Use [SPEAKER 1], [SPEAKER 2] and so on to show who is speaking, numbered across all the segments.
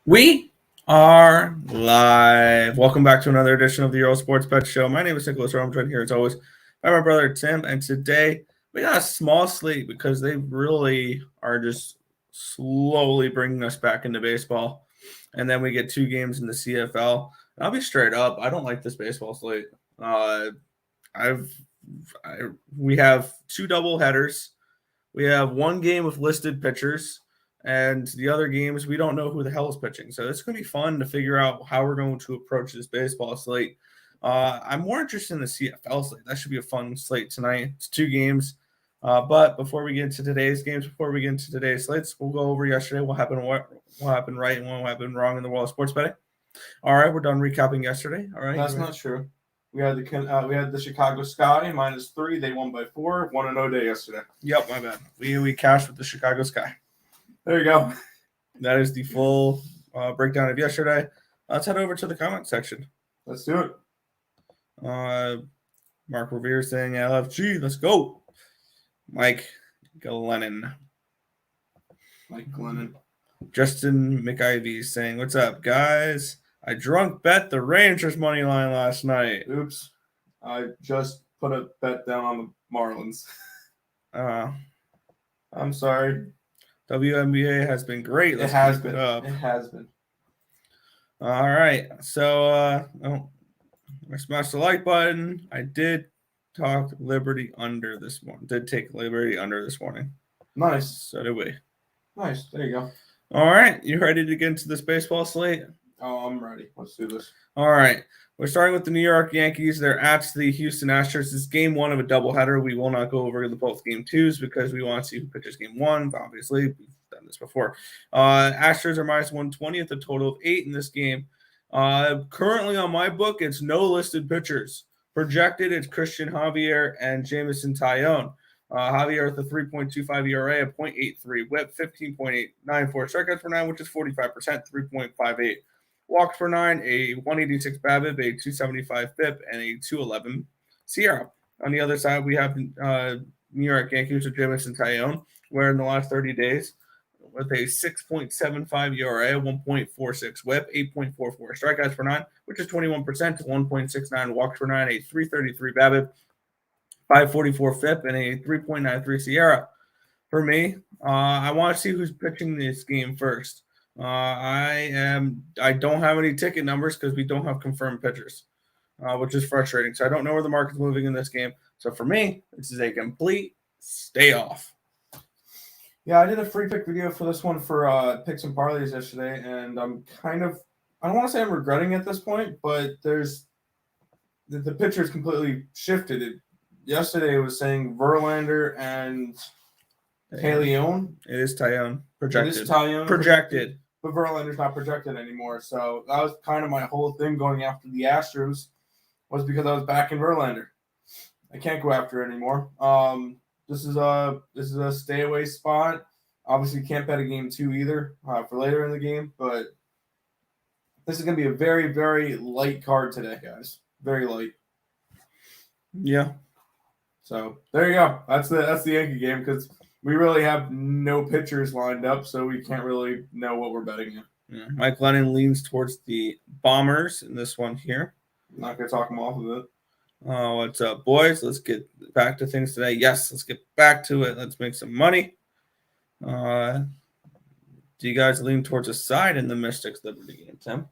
[SPEAKER 1] We are live. Welcome back to another edition of the Earle Sports Bet Show. My name is Nicholas Earle. I'm joined here as always by my brother Tim. And today we got a small slate because they really are just slowly bringing us back into baseball. And then we get two games in the CFL. And I'll be straight up. I don't like this baseball slate. We have two double headers. We have one game with listed pitchers. And the other games, we don't know who the hell is pitching. So it's going to be fun to figure out how we're going to approach this baseball slate. I'm more interested in the CFL slate. That should be a fun slate tonight. It's two games. But before we get into today's games, before we get into today's slates, we'll go over yesterday what happened right and what happened wrong in the world of sports betting. All right, we're done recapping yesterday. All right.
[SPEAKER 2] That's not true. We had the Chicago Sky -3. They won by 4. 1-0 day yesterday.
[SPEAKER 1] Yep, my bad. We cashed with the Chicago Sky.
[SPEAKER 2] There you go.
[SPEAKER 1] That is the full breakdown of yesterday. Let's head over to the comment section.
[SPEAKER 2] Let's do it.
[SPEAKER 1] Mark Revere saying LFG, let's go. Mike Glennon. Justin McIvy saying, what's up, guys? I drunk bet the Rangers money line last night.
[SPEAKER 2] Oops. I just put a bet down on the Marlins. I'm sorry.
[SPEAKER 1] WNBA has been great.
[SPEAKER 2] It has been.
[SPEAKER 1] All right. So, I smashed the like button. I did talk Liberty under this morning. Did take Liberty under this morning.
[SPEAKER 2] Nice.
[SPEAKER 1] So did we.
[SPEAKER 2] Nice. There you go.
[SPEAKER 1] All right. You ready to get into this baseball slate?
[SPEAKER 2] Oh, I'm ready. Let's do this.
[SPEAKER 1] All right. We're starting with the New York Yankees. They're at the Houston Astros. It's game one of a doubleheader. We will not go over the both game twos because we want to see who pitches game one. Obviously, we've done this before. Astros are -120 with a total of 8 in this game. Currently on my book, it's no listed pitchers. Projected, it's Christian Javier and Jameson Taillon. Javier with a 3.25 ERA, a .83 WHIP, 15.894 strikeouts per 9, which is 45%, 3.58. Walks per 9, a 186 BABIP, a 275 FIP, and a 211 SIERA. On the other side, we have New York Yankees with Jameson Taillon, where in the last 30 days, with a 6.75 ERA, 1.46 WHIP, 8.44 strikeouts per 9, which is 21%, 1.69 walks per 9, a 333 BABIP, 544 FIP, and a 3.93 SIERA. For me, I want to see who's pitching this game first. I don't have any ticket numbers because we don't have confirmed pitchers, which is frustrating. So I don't know where the market's moving in this game. So for me, this is a complete stay off.
[SPEAKER 2] Yeah, I did a free pick video for this one for picks and parlays yesterday, and I'm I don't want to say I'm regretting it at this point, but there's the pitchers completely shifted. Yesterday it was saying Verlander and Taillon.
[SPEAKER 1] It is Taillon. Projected.
[SPEAKER 2] It is Taillon.
[SPEAKER 1] Projected.
[SPEAKER 2] But Verlander's not projected anymore. So that was kind of my whole thing going after the Astros was because I was backing Verlander. I can't go after it anymore. This is a stay away spot. Obviously, can't bet a game 2 either for later in the game. But this is going to be a very, very light card today, guys. Very light.
[SPEAKER 1] Yeah.
[SPEAKER 2] So there you go. That's the Yankee game because we really have no pitchers lined up, so we can't really know what we're betting in.
[SPEAKER 1] Yeah. Mike Lennon leans towards the Bombers in this one here.
[SPEAKER 2] I'm not going to talk him off of it.
[SPEAKER 1] What's up, boys? Let's get back to things today. Yes, let's get back to it. Let's make some money. Do you guys lean towards a side in the Mystics Liberty game, Tim?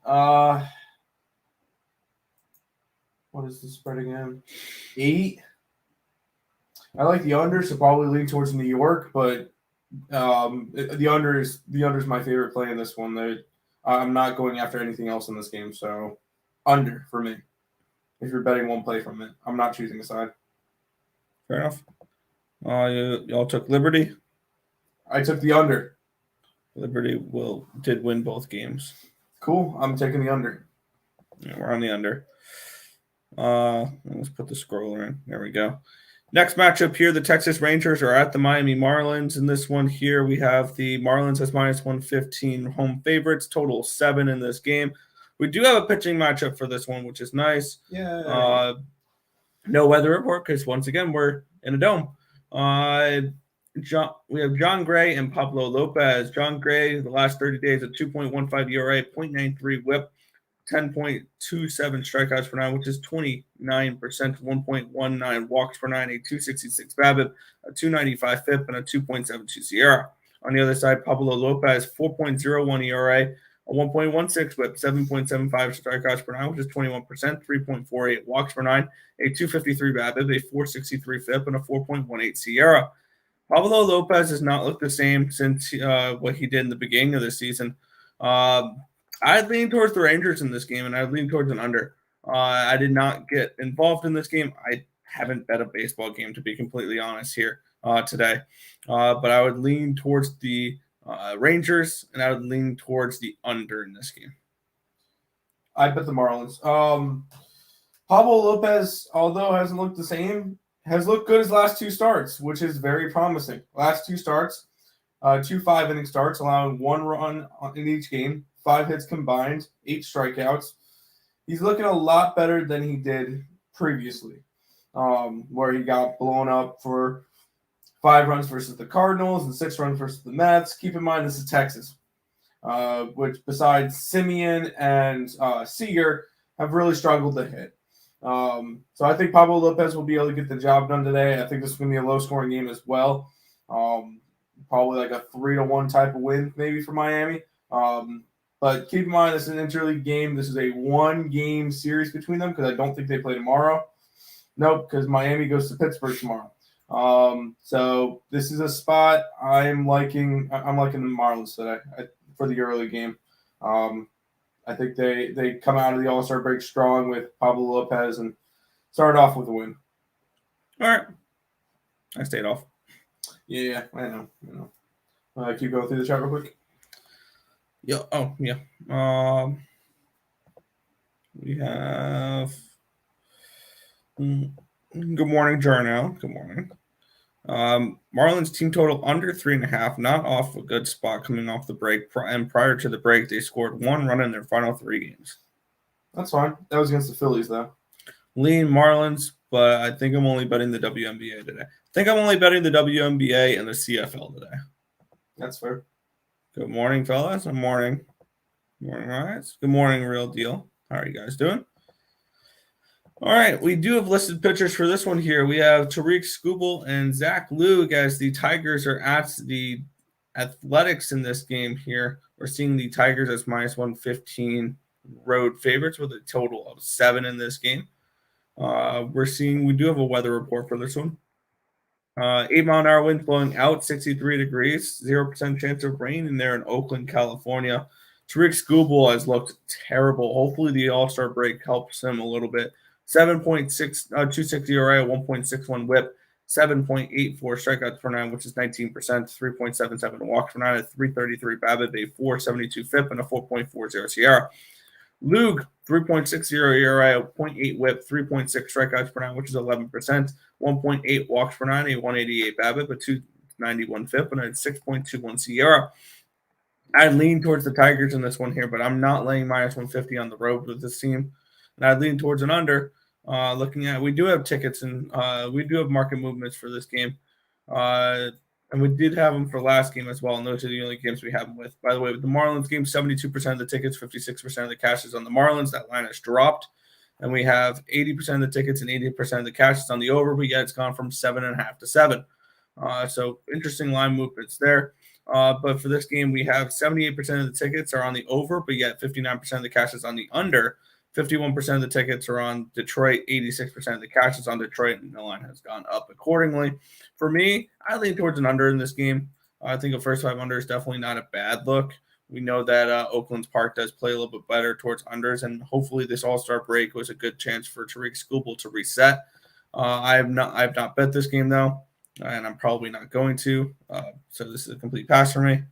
[SPEAKER 2] What is the spread again? 8. I like the under, so probably lean towards New York, but the under is my favorite play in this one. I'm not going after anything else in this game, so under for me. If you're betting one play from it, I'm not choosing a side.
[SPEAKER 1] Fair enough. Y'all took Liberty.
[SPEAKER 2] I took the under.
[SPEAKER 1] Liberty did win both games.
[SPEAKER 2] Cool. I'm taking the under.
[SPEAKER 1] Yeah, we're on the under. Let's put the scroller in. There we go. Next matchup here, the Texas Rangers are at the Miami Marlins. In this one here, we have the Marlins as -115 home favorites, total 7 in this game. We do have a pitching matchup for this one, which is nice.
[SPEAKER 2] Yeah.
[SPEAKER 1] No weather report because, once again, we're in a dome. We have John Gray and Pablo Lopez. John Gray, the last 30 days, a 2.15 ERA, 0.93 WHIP, 10.27 strikeouts per nine, which is 29%, 1.19 walks per nine, a 266 BABIP, a 295 FIP, and a 2.72 SIERA. On the other side, Pablo Lopez, 4.01 ERA, a 1.16 WHIP, 7.75 strikeouts per nine, which is 21%, 3.48 walks per nine, a 253 BABIP, a 463 FIP, and a 4.18 SIERA. Pablo Lopez has not looked the same since what he did in the beginning of the season. I'd lean towards the Rangers in this game, and I'd lean towards an under. I did not get involved in this game. I haven't bet a baseball game, to be completely honest here today. But I would lean towards the Rangers, and I would lean towards the under in this game.
[SPEAKER 2] I bet the Marlins. Pablo Lopez, although hasn't looked the same, has looked good his last two starts, which is very promising. Last two starts, 2 5-inning starts, allowing 1 run in each game, 5 hits combined, 8 strikeouts. He's looking a lot better than he did previously, where he got blown up for 5 runs versus the Cardinals and 6 runs versus the Mets. Keep in mind, this is Texas, which besides Simeon and Seager have really struggled to hit. So I think Pablo Lopez will be able to get the job done today. I think this is going to be a low-scoring game as well. Probably like a 3-1 type of win maybe for Miami. But keep in mind, this is an interleague game. This is a 1-game series between them because I don't think they play tomorrow. Nope, because Miami goes to Pittsburgh tomorrow. So this is a spot I'm liking the Marlins today for the early game. I think they come out of the All-Star break strong with Pablo Lopez and start off with a win.
[SPEAKER 1] All right. I stayed off.
[SPEAKER 2] Yeah, I know. Keep going through the chat real quick.
[SPEAKER 1] Yeah. Oh, yeah. We have. Good morning, Jarnell. Good morning. Marlins team total under 3.5, not off a good spot coming off the break. And prior to the break, they scored 1 run in their final 3 games.
[SPEAKER 2] That's fine. That was against the Phillies, though.
[SPEAKER 1] Lean Marlins, but I think I'm only betting the WNBA today. I think I'm only betting the WNBA and the CFL today.
[SPEAKER 2] That's fair.
[SPEAKER 1] Good morning, fellas. Good morning. Good morning, guys. Good morning, Real Deal. How are you guys doing? All right, we do have listed pitchers for this one here. We have Tariq Skubal and Zach Luke as the Tigers are at the Athletics in this game here. We're seeing the Tigers as minus 115 road favorites with a total of 7 in this game. We do have a weather report for this one. 8-mile-an-hour wind blowing out, 63 degrees, 0% chance of rain in there in Oakland, California. Tariq Skubal has looked terrible. Hopefully the All-Star break helps him a little bit. 7.26 ERA, 1.61 WHIP, 7.84 strikeouts per nine, which is 19%, 3.77 walks per nine, a 333 BABIP, a 472 FIP, and a 4.40 SIERA. Luke, 3.60 ERA, 0.8 WHIP, 3.6 strikeouts per nine, which is 11%, 1.8 walks per nine, a 188 BABIP, a 291 FIP, and a 6.21 SIERA. I lean towards the Tigers in this one here, but I'm not laying minus 150 on the road with this team. And I'd lean towards an under. We do have tickets and we do have market movements for this game. And we did have them for last game as well. And those are the only games we have them with. By the way, with the Marlins game, 72% of the tickets, 56% of the cash is on the Marlins. That line has dropped. And we have 80% of the tickets and 80% of the cash is on the over. But yet it's gone from 7.5 to 7. So interesting line movements there. But for this game, we have 78% of the tickets are on the over, but yet 59% of the cash is on the under. 51% of the tickets are on Detroit, 86% of the cash is on Detroit, and the line has gone up accordingly. For me, I lean towards an under in this game. I think a first 5 under is definitely not a bad look. We know that Oakland's Park does play a little bit better towards unders, and hopefully this All-Star break was a good chance for Tariq Skubal to reset. I have not bet this game, though, and I'm probably not going to. So this is a complete pass for me,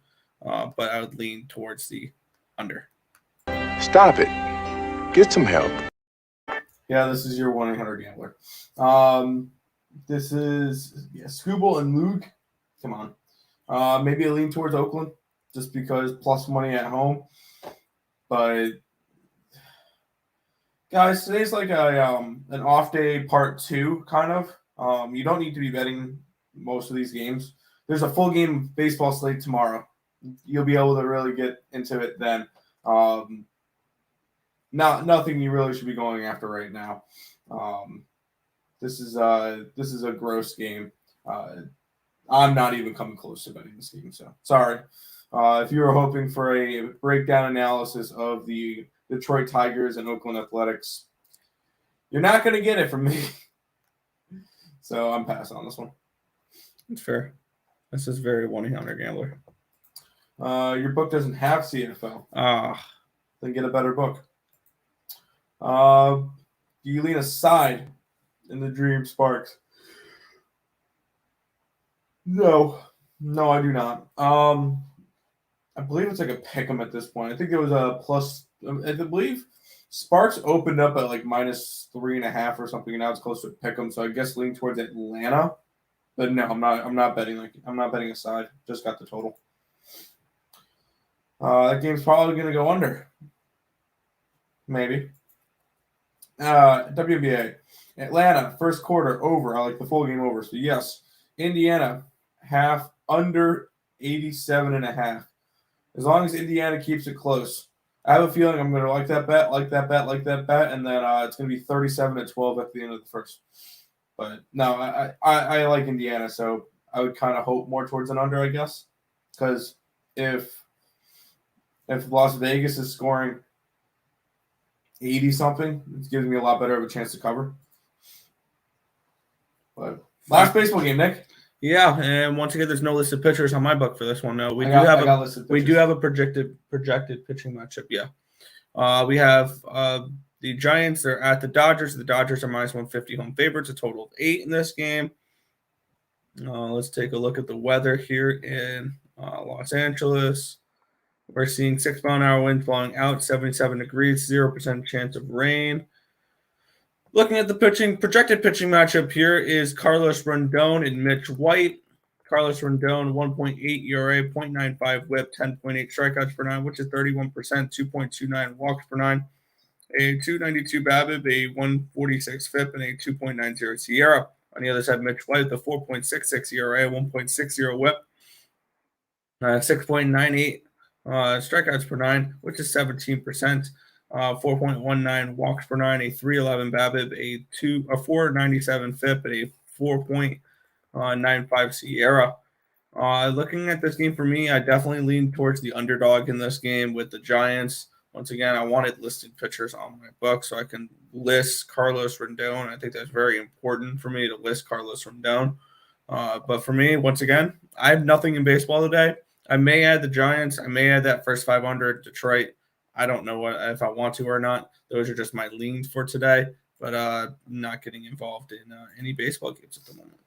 [SPEAKER 1] but I would lean towards the under.
[SPEAKER 3] Stop it. Get some help.
[SPEAKER 2] Yeah, this is your 1-800-GAMBLER. This is Skubal and Luke. Come on. Maybe a lean towards Oakland just because plus money at home. But, guys, today's like an off day part 2, kind of. You don't need to be betting most of these games. there's a full game baseball slate tomorrow. You'll be able to really get into it then. Nothing you really should be going after right now. This is a gross game. I'm not even coming close to betting this game, so sorry. If you were hoping for a breakdown analysis of the Detroit Tigers and Oakland Athletics, you're not going to get it from me. So I'm passing on this one.
[SPEAKER 1] It's fair. This is very 1-800 gambler.
[SPEAKER 2] Your book doesn't have CFL. Then get a better book. Do you lean aside in the Dream Sparks? No, I do not. I believe it's like a pick'em at this point. I think it was a plus. I believe Sparks opened up at like -3.5 or something, and now it's close to a pick'em. So I guess leaning towards Atlanta. But no, I'm not betting. I'm not betting aside. Just got the total. That game's probably going to go under. Maybe. WNBA. Atlanta, first quarter over. I like the full game over. So, yes. Indiana, half under 87.5. As long as Indiana keeps it close. I have a feeling I'm going to like that bet, and then it's going to be 37-12 at the end of the first. But, no, I like Indiana, so I would kind of hope more towards an under, I guess. Because if Las Vegas is scoring 80-something, it gives me a lot better of a chance to cover. But last baseball game, Nick.
[SPEAKER 1] Yeah, and once again, there's no listed pitchers on my book for this one. No, we do have a projected pitching matchup. Yeah, we have the Giants. They're at the Dodgers. The Dodgers are -150 home favorites. A total of 8 in this game. Let's take a look at the weather here in Los Angeles. We're seeing 6-mile-an-hour winds blowing out, 77 degrees, 0% chance of rain. Looking at the projected pitching matchup here is Carlos Rondon and Mitch White. Carlos Rondon, 1.8 ERA, 0.95 WHIP, 10.8 strikeouts per 9, which is 31%, 2.29 walks per 9, a 292 BABIP, a 146 FIP, and a 2.90 SIERA. On the other side, Mitch White, the 4.66 ERA, 1.60 WHIP, 6.98 strikeouts per 9, which is 17%. 4.19 walks per 9, a 311 BABIP, a 497 FIP, and a 4.95 SIERA. Looking at this game for me, I definitely lean towards the underdog in this game with the Giants. Once again, I wanted listed pitchers on my book so I can list Carlos Rondon. I think that's very important for me to list Carlos Rondon. But for me, once again, I have nothing in baseball today. I may add the Giants. I may add that first 500 Detroit. I don't know if I want to or not. Those are just my leans for today, but not getting involved in any baseball games at the moment.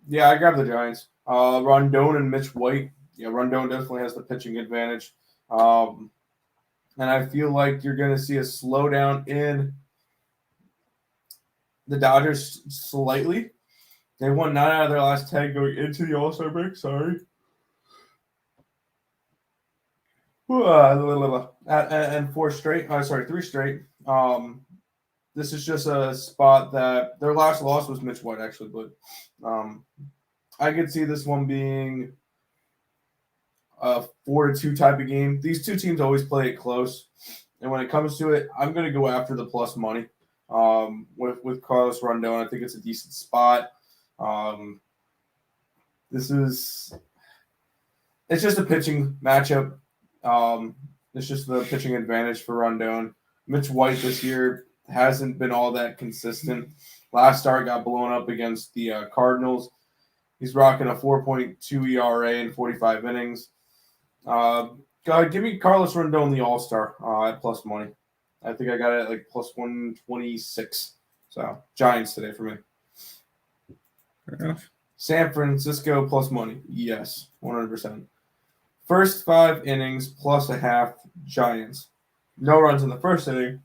[SPEAKER 2] Yeah, I grabbed the Giants. Rondon and Mitch White. Yeah, Rondon definitely has the pitching advantage. And I feel like you're going to see a slowdown in the Dodgers slightly. They won 9 out of their last 10 going into the All-Star break. Sorry. And 3 straight. This is just a spot that their last loss was Mitch White, actually, but I could see this one being a 4-2 type of game. These two teams always play it close, and when it comes to it, I'm going to go after the plus money with Carlos Rondon. I think it's a decent spot. It's just a pitching matchup. It's just the pitching advantage for Rondon. Mitch White this year hasn't been all that consistent. Last start got blown up against the Cardinals. He's rocking a 4.2 ERA in 45 innings. Give me Carlos Rondon, the All-Star, at plus money. I think I got it at like plus 126. So, Giants today for me.
[SPEAKER 1] Fair enough.
[SPEAKER 2] San Francisco plus money. Yes, 100%. First 5 innings plus a half, Giants. No runs in the first inning.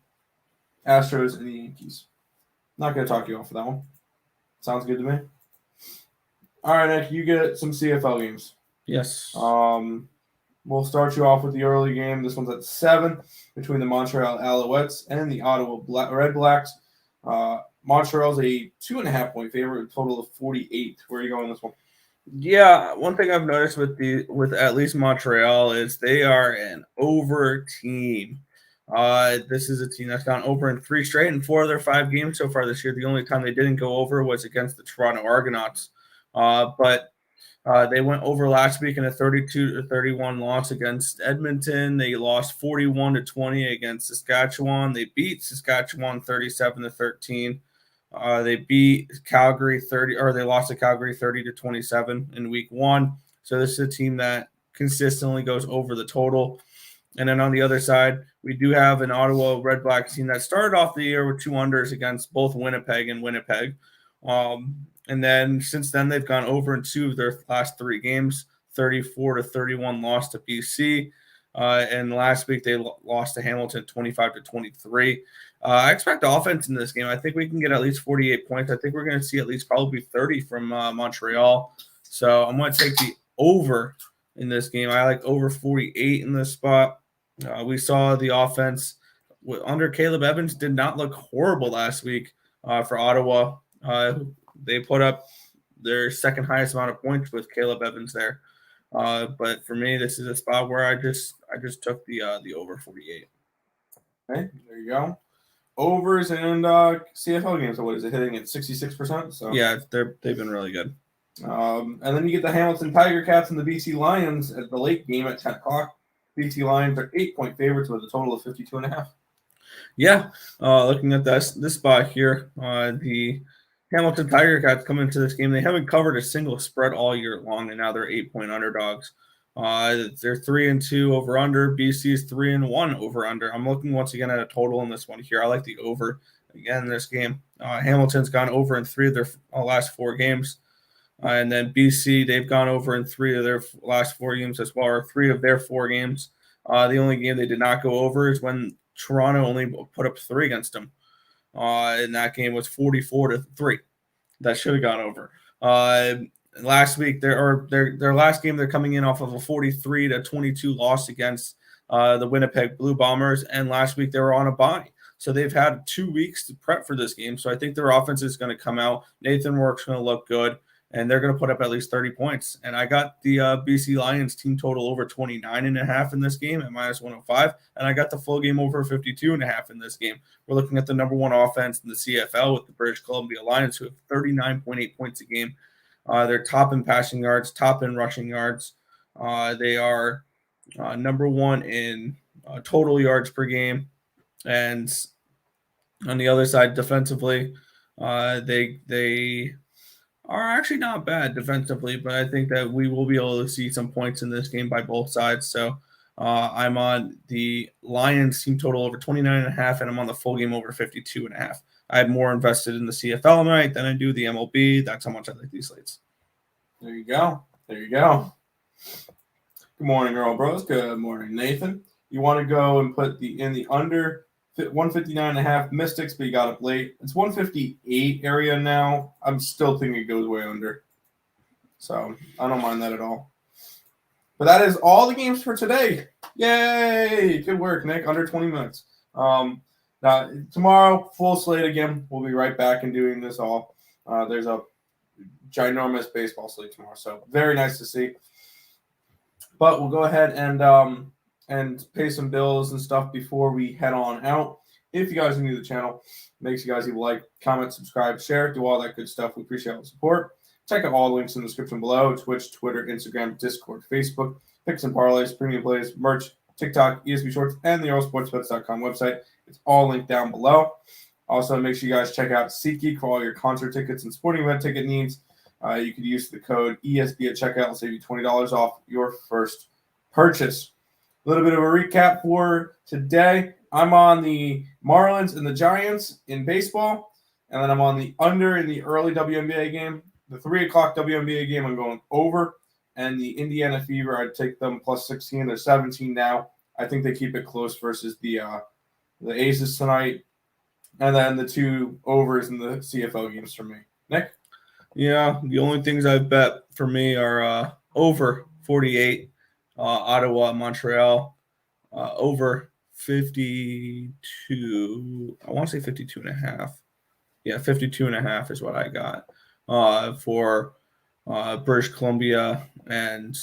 [SPEAKER 2] Astros and the Yankees. Not going to talk you off for that one. Sounds good to me. All right, Nick, you get some CFL games.
[SPEAKER 1] Yes.
[SPEAKER 2] We'll start you off with the early game. This one's at 7 between the Montreal Alouettes and the Ottawa Red Blacks. Montreal's a 2.5-point favorite, a total of 48. Where are you going this one?
[SPEAKER 1] Yeah, one thing I've noticed with at least Montreal is they are an over team. This is a team that's gone over in 3 straight and 4 of their 5 games so far this year. The only time they didn't go over was against the Toronto Argonauts. But they went over last week in a 32-31 loss against Edmonton. They lost 41-20 against Saskatchewan. They beat Saskatchewan 37-13. They beat Calgary 30, or they lost to Calgary 30-27 in week 1. So this is a team that consistently goes over the total. And then on the other side, we do have an Ottawa Red Blacks team that started off the year with 2 unders against both Winnipeg and Winnipeg. And then since then, they've gone over in 2 of their last 3 games, 34-31 loss to BC. And last week they lost to Hamilton 25-23. I expect offense in this game. I think we can get at least 48 points. I think we're going to see at least probably 30 from Montreal. So I'm going to take the over in this game. I like over 48 in this spot. We saw the offense under Caleb Evans did not look horrible last week for Ottawa. They put up their second highest amount of points with Caleb Evans there. But for me, this is a spot where I just took the over 48.
[SPEAKER 2] Okay, there you go. Overs and CFL games. So what is it hitting at 66%? So
[SPEAKER 1] yeah, they've been really good.
[SPEAKER 2] And then you get the Hamilton Tiger Cats and the BC Lions at the late game at 10 o'clock. BC Lions are 8-point favorites with a total of 52.5.
[SPEAKER 1] Yeah, looking at this spot here, the Hamilton Tiger Cats come into this game. They haven't covered a single spread all year long, and now they're 8-point underdogs. They're 3-2 over under. BC is 3-1 over under. I'm looking once again at a total in this one here. I like the over again in this game. Hamilton's gone over in 3 of their last 4 games. And then BC, they've gone over in 3 of their last 4 games as well, or 3 of their 4 games. The only game they did not go over is when Toronto only put up 3 against them. And that game was 44-3. That should have gone over. Last week, their last game, they're coming in off of a 43-22 loss against the Winnipeg Blue Bombers. And last week, they were on a bye. So they've had 2 weeks to prep for this game. So I think their offense is going to come out. Nathan Rourke's going to look good. And they're going to put up at least 30 points. And I got the BC Lions team total over 29.5 in this game at -105. And I got the full game over 52.5 in this game. We're looking at the number 1 offense in the CFL with the British Columbia Lions, who have 39.8 points a game. They're top in passing yards, top in rushing yards. They are number 1 in total yards per game. And on the other side, defensively, they are actually not bad defensively, but I think that we will be able to see some points in this game by both sides. So I'm on the Lions team total over 29.5, and I'm on the full game over 52.5. I have more invested in the CFL night than I do the MLB. That's how much I like these slates.
[SPEAKER 2] There you go. There you go. Good morning, Earle Bros. Good morning, Nathan. You want to go and put in the under 159.5 Mystics, but you got up late. It's 158 area now. I'm still thinking it goes way under. So I don't mind that at all. But that is all the games for today. Yay! Good work, Nick. Under 20 minutes. Now, tomorrow, full slate again. We'll be right back and doing this all. There's a ginormous baseball slate tomorrow. So very nice to see. But we'll go ahead and pay some bills and stuff before we head on out. If you guys are new to the channel, make sure you guys leave a like, comment, subscribe, share, do all that good stuff. We appreciate all the support. Check out all the links in the description below: Twitch, Twitter, Instagram, Discord, Facebook, picks and parlays, premium plays, merch, TikTok, ESB Shorts, and the EarleSportsBets.com website. It's all linked down below. Also, make sure you guys check out SeatGeek for all your concert tickets and sporting event ticket needs. You could use the code ESB at checkout. It'll save you $20 off your first purchase. A little bit of a recap for today. I'm on the Marlins and the Giants in baseball, and then I'm on the under in the early WNBA game. The 3 o'clock WNBA game, I'm going over, and the Indiana Fever, I'd take them plus 16. They're 17 now. I think they keep it close versus the Aces tonight, and then the 2 overs in the CFL games for me. Nick?
[SPEAKER 1] Yeah, the only things I've bet for me are over 48. Ottawa, Montreal, over 52. I want to say 52.5. Yeah, 52.5 is what I got for British Columbia and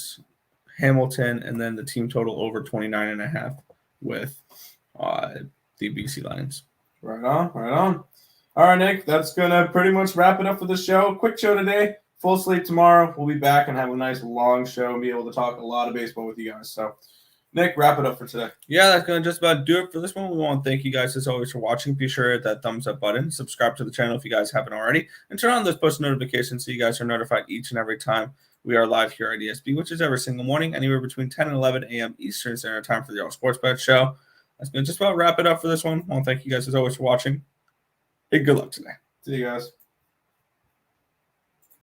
[SPEAKER 1] Hamilton, and then the team total over 29.5 with the BC Lions.
[SPEAKER 2] Right on, right on. All right, Nick, that's going to pretty much wrap it up for the show. Quick show today, full sleep tomorrow. We'll be back and have a nice long show and be able to talk a lot of baseball with you guys. So, Nick, wrap it up for today.
[SPEAKER 1] Yeah, that's going to just about do it for this one. We want to thank you guys as always for watching. Be sure to hit that thumbs up button, subscribe to the channel if you guys haven't already, and turn on those post notifications so you guys are notified each and every time we are live here at ESB, which is every single morning, anywhere between 10 and 11 a.m. Eastern Standard Time for the Earle Sports Bet Show. That's going to just about wrap it up for this one. I want to thank you guys as always for watching. Hey, good luck today.
[SPEAKER 2] See you guys.